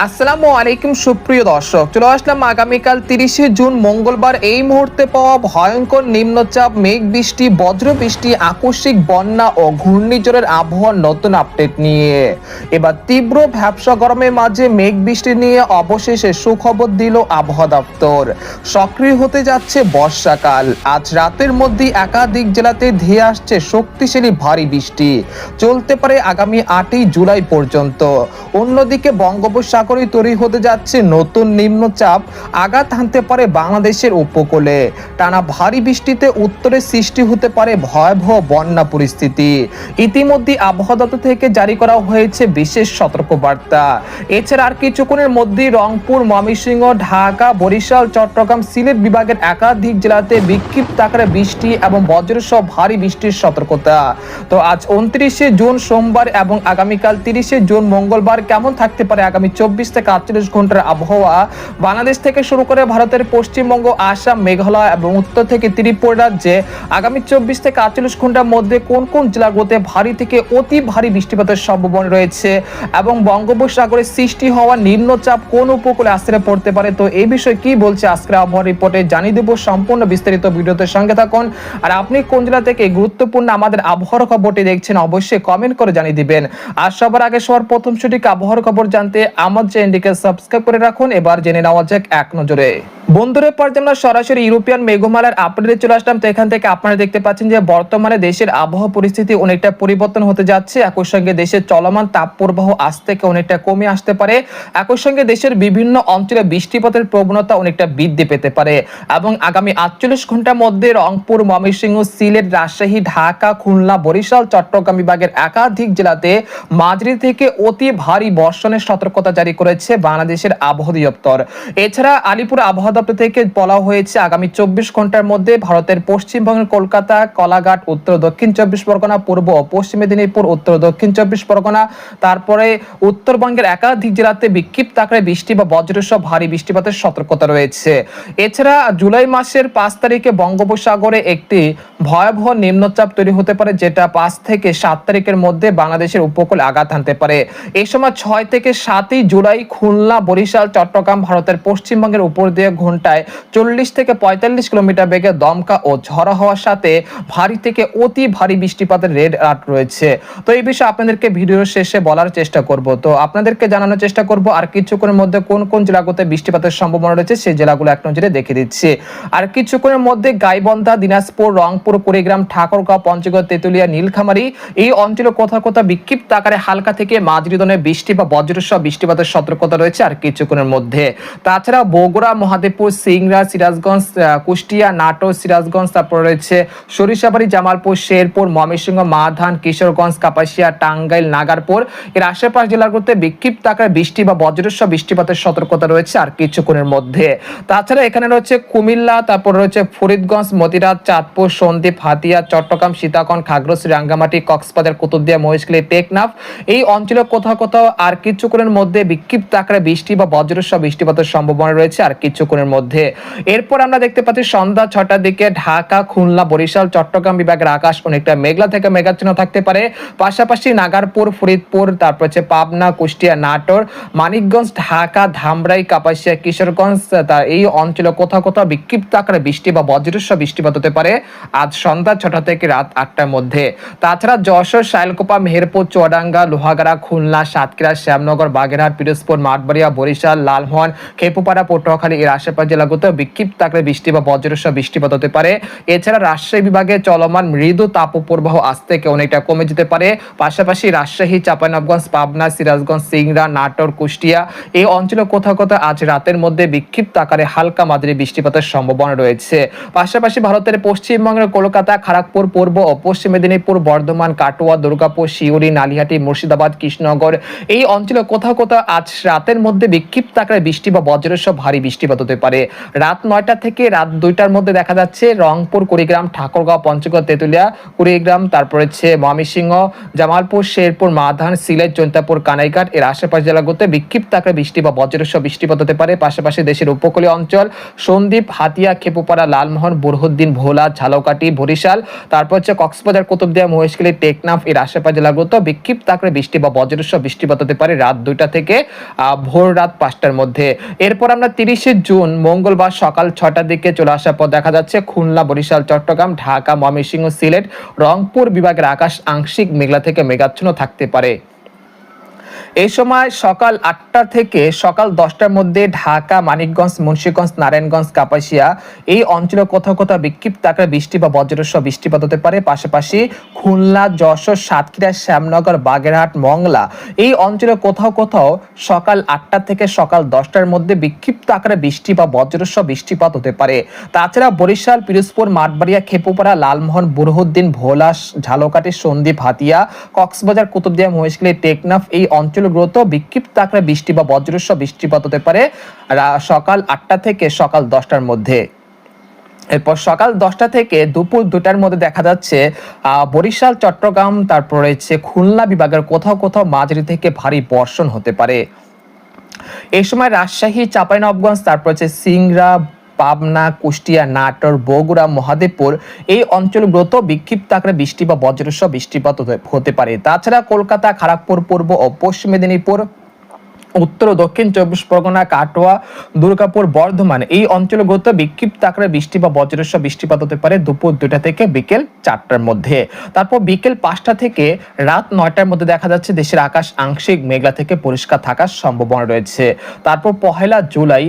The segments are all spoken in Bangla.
আসসালামু আলাইকুম সুপ্রিয় দর্শক, চলে আসলাম আগামীকাল 30শে জুন মঙ্গলবার এই মুহূর্তে পাওয়া ভয়ঙ্কর নিম্নচাপ, মেঘ বৃষ্টি, বজ্র বৃষ্টি, আকস্মিক বন্যা ও ঘূর্ণিঝড়ের আবহাওয়ার নতুন আপডেট নিয়ে। এবার তীব্র ভ্যাপসা গরমের মাঝে মেঘ বৃষ্টি নিয়ে অবশেষে সুখবর দিল আবহাওয়া দপ্তর। সক্রিয় হতে যাচ্ছে বর্ষাকাল। আজ রাতের মধ্যে একাধিক জেলাতে ধেয়ে আসছে শক্তিশালী ভারী বৃষ্টি, চলতে পারে আগামী 8ই জুলাই পর্যন্ত। অন্যদিকে বঙ্গোপসাগরে তৈরি হতে যাচ্ছে নতুন নিম্নচাপ, আঘাত হানতে পারে বাংলাদেশের উপকূলে। টানা ভারী বৃষ্টিতে উত্তরে সৃষ্টি হতে পারে ভয়াবহ বন্যা পরিস্থিতি। ইতিমধ্যে আবহাওয়া দপ্তর থেকে জারি করা হয়েছে বিশেষ সতর্কবার্তা। এছাড়া আর কিছুক্ষণের মধ্যেই রংপুর, ময়মনসিংহ, ঢাকা, বরিশাল, চট্টগ্রাম, সিলেট বিভাগের একাধিক জেলাতে বিক্ষিপ্ত আকারে বৃষ্টি এবং বজ্রসহ ভারী বৃষ্টির সতর্কতা। তো আজ 29শে জুন সোমবার এবং আগামীকাল 30শে জুন মঙ্গলবার কেমন থাকতে পারে আগামী 24 থেকে 48 ঘন্টার আবহাওয়া? বাংলাদেশ থেকে শুরু করে ভারতের পশ্চিমবঙ্গ, আসাম, মেঘালয় এবং উত্তর থেকে ত্রিপুরা রাজ্যে আগামী 24 থেকে 48 ঘন্টার মধ্যে কোন কোন জেলাগুলোতে ভারী থেকে অতি ভারী বৃষ্টিপাতের সম্ভাবনা রয়েছে এবং বঙ্গোপসাগরে সৃষ্টি হওয়া নিম্নচাপ কোন উপকূলে আশ্রয় পড়তে পারে, তো এই বিষয়ে কি বলছে আজকের আবহাওয়া রিপোর্টে জানিয়ে দেব। সম্পূর্ণ বিস্তারিত ভিডিওতে সঙ্গে থাকুন। আর আপনি কোন জেলা থেকে গুরুত্বপূর্ণ আমাদের আবহাওয়ার খবরটি দেখছেন অবশ্যই কমেন্ট করে জানিয়ে দিবেন। আর সবার আগে সবার প্রথম সঠিক আবহাওয়ার খবর জানতে আমার চ্যানেলটিকে সাবস্ক্রাইব করে রাখুন। এবার জেনে নেওয়া যাক এক নজরে। বন্ধুরা, পর্যায়ে আমরা সরাসরি ইউরোপিয়ান মেঘমালার আপডেটে চলে আসলাম। তো এখান থেকে আপনারা দেখতে পাচ্ছেন যে বর্তমানে দেশের আবহাওয়া পরিস্থিতি অনেকটা পরিবর্তন হতে যাচ্ছে। একই সঙ্গে দেশের চলমান তাপপ্রবাহ আজ থেকে অনেকটা কমে আসতে পারে। একই সঙ্গে দেশের বিভিন্ন অঞ্চলে বৃষ্টিপাতের প্রবণতা অনেকটা বৃদ্ধি পেতে পারে এবং আগামী 48 ঘন্টার মধ্যে রংপুর, ময়মনসিংহ, সিলেট, রাজশাহী, ঢাকা, খুলনা, বরিশাল, চট্টগ্রাম বিভাগের একাধিক জেলাতে মাঝারি থেকে অতি ভারী বর্ষণের সতর্কতা জারি করেছে বাংলাদেশের আবহাওয়া দপ্তর। এছাড়া আলিপুর আবহাওয়া দপ্তর থেকে বলা হয়েছে আগামী 24 ঘন্টার মধ্যে ভারতের পশ্চিমবঙ্গের কলকাতা, কলাঘাট, উত্তর দক্ষিণ 24 পরগনা, পূর্ব ও পশ্চিম মেদিনীপুর, উত্তর দক্ষিণ 24 পরগনা, তারপরে উত্তরবঙ্গের একাধিক জেলাতে বিক্ষিপ্ত আকারে বৃষ্টি বা বজ্রসহ ভারী বৃষ্টিপাতের সতর্কতা রয়েছে। এছাড়া জুলাই মাসের 5 তারিখে বঙ্গোপসাগরে একটি ভয়াবহ নিম্নচাপ তৈরি হতে পারে, যেটা 5 থেকে 7 তারিখের মধ্যে বাংলাদেশের উপকূলে আঘাত হানতে পারে। এই সময় 6 থেকে 7ই জুলাই খুলনা, বরিশাল, চট্টগ্রাম ভারতের পশ্চিমবঙ্গের উপর দিয়ে ঘন্টায় 40 থেকে 45 কিলোমিটার বেগে দমকা ও ঝড়ো হওয়ার সাথে ভারী থেকে অতি ভারী বৃষ্টিপাতের রেড অ্যালার্ট রয়েছে। তো এই বিষয়ে আপনাদেরকে ভিডিওর শেষে বলার চেষ্টা করব। তো আপনাদেরকে জানানোর চেষ্টা করব আর কিছুক্ষণের মধ্যে কোন কোন জেলাগুলোতে বৃষ্টিপাতের সম্ভাবনা রয়েছে সেই জেলাগুলো এক নজরে দেখে দিচ্ছি। আর কিছুক্ষণের মধ্যে গাইবান্ধা, দিনাজপুর, রংপুর, কুড়িগ্রাম, ঠাকুরগাঁও, পঞ্চগড়, তেতুলিয়া, নীলখামারী এই অঞ্চলে কোথাও কোথাও বিক্ষিপ্ত আকারে হালকা থেকে মাঝারি ধরনের বৃষ্টি বা বজ্রসহ বৃষ্টিপাতের সতর্কতা রয়েছে আর কিছুক্ষণের মধ্যে। তাছাড়া বগুড়া, মহাদেবপুর, সিংড়া, সিরাজগঞ্জ, কুষ্টিয়া, নাটোর, সিরাজগঞ্জ, তারপর রয়েছে সরিষাবাড়ি, জামালপুর, শেরপুর, ময়মনসিংহ, মাধান, কিশোরগঞ্জ, কাপাসিয়া, টাঙ্গাইল, নাগারপুর এর আশেপাশ জেলাগুলোতে বিক্ষিপ্ত আকারে বৃষ্টি বা বজ্রসহ বৃষ্টিপাতের সতর্কতা রয়েছে আর কিছুক্ষণের মধ্যে। তাছাড়া এখানে রয়েছে কুমিল্লা, তারপর রয়েছে ফরিদগঞ্জ, মতিরাট, চাঁদপুর, সন্দ্বীপ, হাতিয়া, চট্টগ্রাম, সীতাকুণ্ড, খাগড়াছড়ি, রাঙ্গামাটি, কক্সবাজার, কুতুবদিয়া, মহেশখালী, টেকনাফ এই অঞ্চলে কোথাও কোথাও আর কিছুক্ষণের মধ্যে বিক্ষিপ্ত আকারে বৃষ্টি বা বজ্রসহ বৃষ্টিপাতের সম্ভাবনা রয়েছে আর কিছুক্ষণের মধ্যে। এরপর আমরা দেখতে পাচ্ছি সন্ধ্যা 6টার দিকে ঢাকা, খুলনা, বরিশাল, চট্টগ্রাম বিভাগের আকাশ অনেকটা মেঘলা থেকে মেঘাচ্ছন্ন থাকতে পারে। পাশাপাশি নাগারপুর, ফরিদপুর, তারপর হচ্ছে পাবনা, কুষ্টিয়া, নাটোর, মানিকগঞ্জ, ঢাকা, ধামরাই, কাপাসিয়া, কিশোরগঞ্জ এই অঞ্চলে কোথাও কোথাও বিক্ষিপ্ত আকারে বৃষ্টি বা বজ্রসহ বৃষ্টিপাত হতে পারে আজ সন্ধ্যা 6টা থেকে রাত 8টার মধ্যে। তাছাড়া যশোর, শাইলকোপা, মেহেরপুর, চুয়াডাঙ্গা, লোহাগাড়া, খুলনা, সাতক্ষীরা, শ্যামনগর, বাগেরহাট, পিরোজপুর, মাঠবাড়িয়া, বরিশাল, লালমোহন, খেপুপাড়া, পটুয়াখালী এর আশেপাশ জেলাগুলোতে বিক্ষিপ্ত আকারে বৃষ্টি বা বজ্রসহ বৃষ্টিপাত হতে পারে। এছাড়া রাজশাহী বিভাগে চলমান মৃদু তাপপ্রবাহ আজ থেকে অনেকটা কমে যেতে পারে। পাশাপাশি রাজশাহী, চাঁপাইনবাবগঞ্জ, পাবনা, সিরাজগঞ্জ, সিংড়া, নাটোর, কুষ্টিয়া এই অঞ্চলে কোথাও কোথাও আজ রাতের মধ্যে বিক্ষিপ্ত আকারে হালকা মাঝারি বৃষ্টিপাতের সম্ভাবনা রয়েছে। পাশাপাশি ভারতের পশ্চিমবঙ্গের কলকাতা, খড়গপুর, পূর্ব ও পশ্চিম মেদিনীপুর, বর্ধমান, কাটোয়া, দুর্গাপুর, শিউরি, নালিহাটি, মুর্শিদাবাদ, কৃষ্ণনগর এই অঞ্চলে কোথাও কোথাও আজ রাতের মধ্যে বিক্ষিপ্ত আকারে বৃষ্টি বা বজ্রসহ ভারী বৃষ্টিপাত হতে পারে। রাত 9টা থেকে রাত 2টার মধ্যে দেখা যাচ্ছে রংপুর, কুড়িগ্রাম, ঠাকুরগাঁও, পঞ্চগড়, তেঁতুলিয়া, কুড়িগ্রাম, তারপর হচ্ছে ময়মনসিংহ, জামালপুর, শেরপুর, মাধান, সিলেট, জৈন্তাপুর, কানাইঘাট এর আশেপাশ জেলাগুলোতে বিক্ষিপ্ত আকারে বৃষ্টি বা বজ্রসহ বৃষ্টিপাত হতে পারে। পাশাপাশি দেশের উপকূলীয় অঞ্চল সন্দ্বীপ, হাতিয়া, খেপুপাড়া, লালমোহন, বুরহুদ্দিন, ভোলা, ঝালকাঠি, বরিশাল, তারপর হচ্ছে কক্সবাজার, কুতুবদিয়া, মহেশখালী, টেকনাফ এর আশেপাশ জেলাগুলোতে বিক্ষিপ্ত আকারে বৃষ্টি বা বজ্রসহ বৃষ্টিপাত হতে পারে রাত 2টা থেকে ভোর রাত 5টার মধ্যে। এরপর আমরা 30শে জুন মঙ্গলবার সকাল 6টার দিকে চলে আসার পর দেখা যাচ্ছে খুলনা, বরিশাল, চট্টগ্রাম, ঢাকা, ময়মনসিংহ, সিলেট, রংপুর বিভাগের আকাশ আংশিক মেঘলা থেকে মেঘাচ্ছন্ন থাকতে পারে। এই সময় সকাল 8টা থেকে সকাল 10টার মধ্যে ঢাকা, মানিকগঞ্জ, মুন্সিগঞ্জ, নারায়ণগঞ্জ, কাপাসিয়া এই অঞ্চলে কোথাও কোথাও বিক্ষিপ্ত আকারে বৃষ্টি বা বজ্রসহ বৃষ্টিপাত হতে পারে। পাশাপাশি খুলনা, যশোর, সাতক্ষীরা, শ্যামনগর, বাগেরহাট, মংলা এই অঞ্চলে কোথাও কোথাও সকাল 8টা থেকে সকাল 10টার মধ্যে বিক্ষিপ্ত আকারে বৃষ্টি বা বজ্রসহ বৃষ্টিপাত হতে পারে। তাছাড়া বরিশাল, পিরোজপুর, মাঠবাড়িয়া, খেপুপাড়া, লালমোহন, বুরহুদ্দিন, ভোলা, ঝালকাঠি, সন্দ্বীপ, হাতিয়া, কক্সবাজার, কুতুবদিয়া, মহেশখালী, টেকনাফ এই অঞ্চলগুলোতে বিক্ষিপ্ত আকারে বৃষ্টি বা বজ্রসহ বৃষ্টিপাত হতে পারে সকাল 8টা থেকে সকাল 10টার মধ্যে। এরপর সকাল 10টা থেকে দুপুর 2টার মধ্যে দেখা যাচ্ছে বরিশাল, চট্টগ্রাম, তারপর রয়েছে খুলনা বিভাগের কোথাও কোথাও মাঝারি থেকে ভারী বর্ষণ হতে পারে। এই সময় রাজশাহী, চাঁপাইনবাবগঞ্জ, তারপর হচ্ছে সিংড়া, পাবনা, কুষ্টিয়া, নাটোর, বগুড়া, মহাদেবপুর এই অঞ্চলগুলোতে বিক্ষিপ্ত আকারে বৃষ্টি বা বজ্রসহ বৃষ্টিপাত হতে পারে। তাছাড়া কলকাতা, খড়গপুর, পূর্ব ও পশ্চিম মেদিনীপুর, উত্তর ও দক্ষিণ 24 পরগনা, কাটোয়া, দুর্গাপুর, বর্ধমান এই অঞ্চলগুলোতে বিক্ষিপ্ত আকারে বৃষ্টি বা বজ্রসহ বৃষ্টিপাত হতে পারে দুপুর 2টা থেকে বিকেল 4টার মধ্যে। তারপর বিকেল 5টা থেকে রাত 9টার মধ্যে দেখা যাচ্ছে দেশের আকাশ আংশিক মেঘলা থেকে পরিষ্কার থাকার সম্ভাবনা রয়েছে। তারপর 1 জুলাই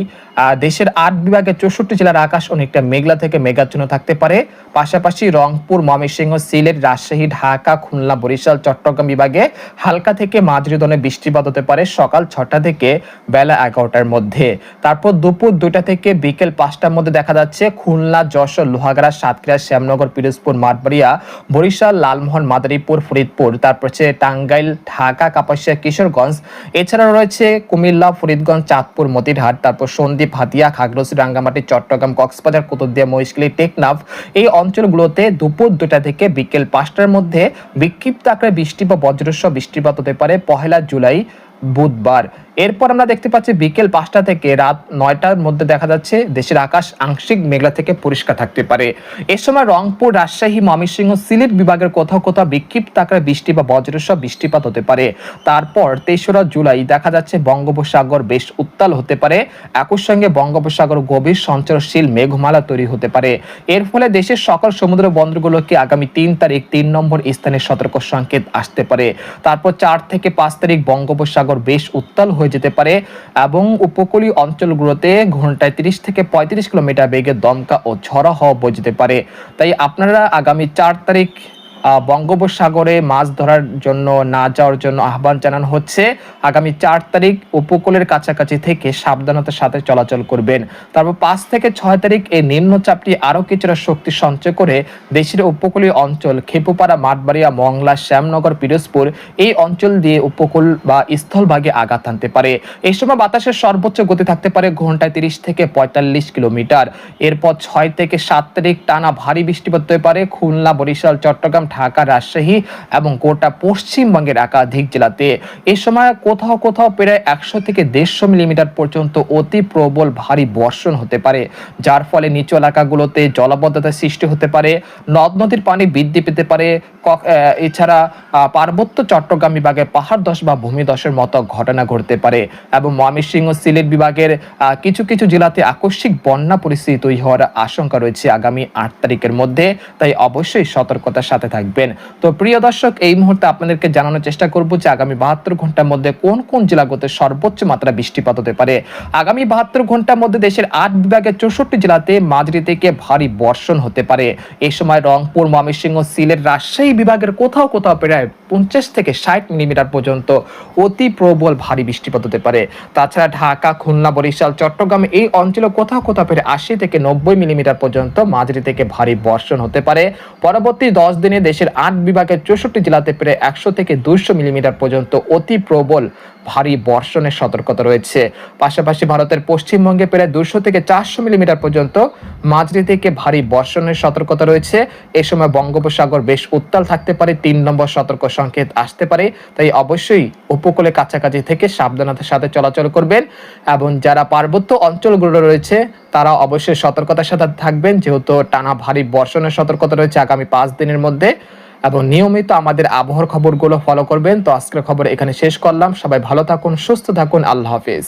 দেশের 8 বিভাগের 64 জেলার আকাশ অনেকটা মেঘলা থেকে মেঘাচ্ছন্ন থাকতে পারে। পাশাপাশি রংপুর, ময়মনসিংহ, সিলেট, রাজশাহী, ঢাকা, খুলনা, বরিশাল, চট্টগ্রাম বিভাগে হালকা থেকে মাঝারি ধরনের বৃষ্টিপাত হতে পারে সকাল 6টা থেকে বেলা 11টার মধ্যে। তারপর দুপুর 2টা থেকে বিকেল 5টার মধ্যে দেখা যাচ্ছে খুলনা, যশোর, লোহাগাড়া, সাতক্ষীরা, শ্যামনগর, পিরোজপুর, মাঠবাড়িয়া, বরিশাল, লালমোহন, মাদারীপুর, ফরিদপুর, তারপর হচ্ছে টাঙ্গাইল, ঢাকা, কাপাসিয়া, কিশোরগঞ্জ, এছাড়াও রয়েছে কুমিল্লা, ফরিদগঞ্জ, চাঁদপুর, মতিরহাট, তারপর সন্দ্বীপ, হাতিয়া, খাগড়াছড়ি, রাঙ্গামাটি, চট্টগ্রাম, কক্সবাজার, কুতুবদিয়া, মহেশখালী, টেকনাফ এই অঞ্চলগুলোতে দুপুর 2টা থেকে বিকেল 5টার মধ্যে বিক্ষিপ্ত আকারে বৃষ্টি বা বজ্রসহ বৃষ্টিপাত হতে পারে 1 জুলাই বুধবার। এরপর আমরা দেখতে পাচ্ছি বিকেল 5টা থেকে রাত 9টার মধ্যে দেখা যাচ্ছে দেশের আকাশ আংশিক মেঘলা থেকে পরিষ্কার থাকতে পারে। এ সময় রংপুর, রাজশাহী, ময়মনসিংহ, সিলেট বিভাগের কোথাও কোথাও বিক্ষিপ্ত আকারে বৃষ্টি বা বজ্রসহ বৃষ্টিপাত হতে পারে। তারপর 23 জুলাই দেখা যাচ্ছে বঙ্গোপসাগর বেশ উত্তাল হতে পারে। একই সঙ্গে বঙ্গোপসাগর গভীর সঞ্চারশীল মেঘমালা তৈরি হতে পারে। এর ফলে দেশের সকল সমুদ্র বন্দরগুলোকে আগামী 3 তারিখ 3 নম্বর স্থানে সতর্ক সংকেত আসতে পারে। তারপর 4 থেকে 5 তারিখ বঙ্গোপসাগর বেশ উত্তাল হয়ে যেতে পারে এবং উপকূলীয় অঞ্চলগুলোতে ঘন্টায় 30 থেকে 35 কিলোমিটার বেগে দমকা ও ঝড়ো হাওয়া বয়ে যেতে পারে। তাই আপনারা আগামী 4 তারিখ বঙ্গোপসাগরে মাছ ধরার জন্য না যাওয়ার জন্য আহ্বান জানানো হচ্ছে। আগামী 4 তারিখ উপকূলের কাছাকাছি থেকে সাবধানতার সাথে চলাচল করবেন। তারপর 5 থেকে 6 তারিখ এই নিম্নচাপটি আরও কিছুটা শক্তি সঞ্চয় করে দেশের উপকূলীয় অঞ্চল খেপুপাড়া, মাঠবাড়িয়া, মংলা, শ্যামনগর, পিরোজপুর এই অঞ্চল দিয়ে উপকূল বা স্থলভাগে আঘাত আনতে পারে। এই সময় বাতাসের সর্বোচ্চ গতি থাকতে পারে ঘন্টায় 30 থেকে 45 কিলোমিটার। এরপর 6 থেকে 7 তারিখ টানা ভারী বৃষ্টিপাত হতে পারে খুলনা, বরিশাল, চট্টগ্রাম, ঢাকা, রাজশাহী এবং গোটা পশ্চিমবঙ্গের একাধিক জেলাতে। এই সময় কোথাও কোথাও প্রায় 100 থেকে 150 মিলিমিটার পর্যন্ত অতি প্রবল ভারী বর্ষণ হতে পারে, যার ফলে নিচু এলাকাগুলোতে জলাবদ্ধতার সৃষ্টি হতে পারে, নদ নদীর পানি বৃদ্ধি পেতে পারে। এছাড়া পার্বত্য চট্টগ্রাম বিভাগে পাহাড় ধস বা ভূমিধসের মতো ঘটনা ঘটতে পারে এবং ময়মনসিংহ, সিলেট বিভাগের কিছু কিছু জেলাতে আকস্মিক বন্যা পরিস্থিতি তৈরি হওয়ার আশঙ্কা রয়েছে আগামী 8 তারিখের মধ্যে। তাই অবশ্যই সতর্কতার সাথে থাকবেন। তো প্রিয় দর্শক, এই মুহূর্তে আপনাদেরকে জানানোর চেষ্টা করব যে আগামী 72 ঘন্টার মধ্যে কোন কোন জেলাগুলোতে সর্বোচ্চ মাত্রা বৃষ্টিপাত হতে পারে। আগামী 72 ঘন্টার মধ্যে দেশের 8 বিভাগের 64 জেলাতে মাঝারি থেকে ভারী বর্ষণ হতে পারে। এই সময় রংপুর, ময়মনসিংহ, সিলেট, রাজশাহী বিভাগের কোথাও কোথাও প্রায় 50 থেকে 60 মিলিমিটার পর্যন্ত অতি প্রবল ভারী বৃষ্টিপাত হতে পারে। তাছাড়া ঢাকা, খুলনা, বরিশাল, চট্টগ্রাম এই অঞ্চলে কোথাও কোথাও প্রায় 80 থেকে 90 মিলিমিটার পর্যন্ত মাঝারি থেকে ভারী বর্ষণ হতে পারে। পরবর্তী 10 দিনে দেশের 8 বিভাগের 64 জেলাতে প্রায় 100 থেকে 200 মিলিমিটার পর্যন্ত অতি প্রবল ভারী বর্ষণের সতর্কতা রয়েছে। পাশাপাশি ভারতের পশ্চিমবঙ্গে প্রায় 200 থেকে 400 মিলিমিটার পর্যন্ত মাঝারি থেকে ভারী বর্ষণের সতর্কতা রয়েছে। এই সময় বঙ্গোপসাগর বেশ উত্তাল থাকতে পারে, 3 নম্বর সতর্ক সংকেত আসতে পারে। তাই অবশ্যই উপকূলে কাছাকাছি থেকে সাবধানতার সাথে চলাচল করবেন, এবং যারা পার্বত্য অঞ্চলগুলো রয়েছে তারা অবশ্যই সতর্কতার সাথে থাকবেন, যেহেতু টানা ভারী বর্ষণের সতর্কতা রয়েছে আগামী 5 দিনের মধ্যে। এবং নিয়মিত আমাদের আবহাওয়ার খবরগুলো ফলো করবেন। তো আজকের খবর এখানে শেষ করলাম। সবাই ভালো থাকুন, সুস্থ থাকুন, আল্লাহ হাফেজ।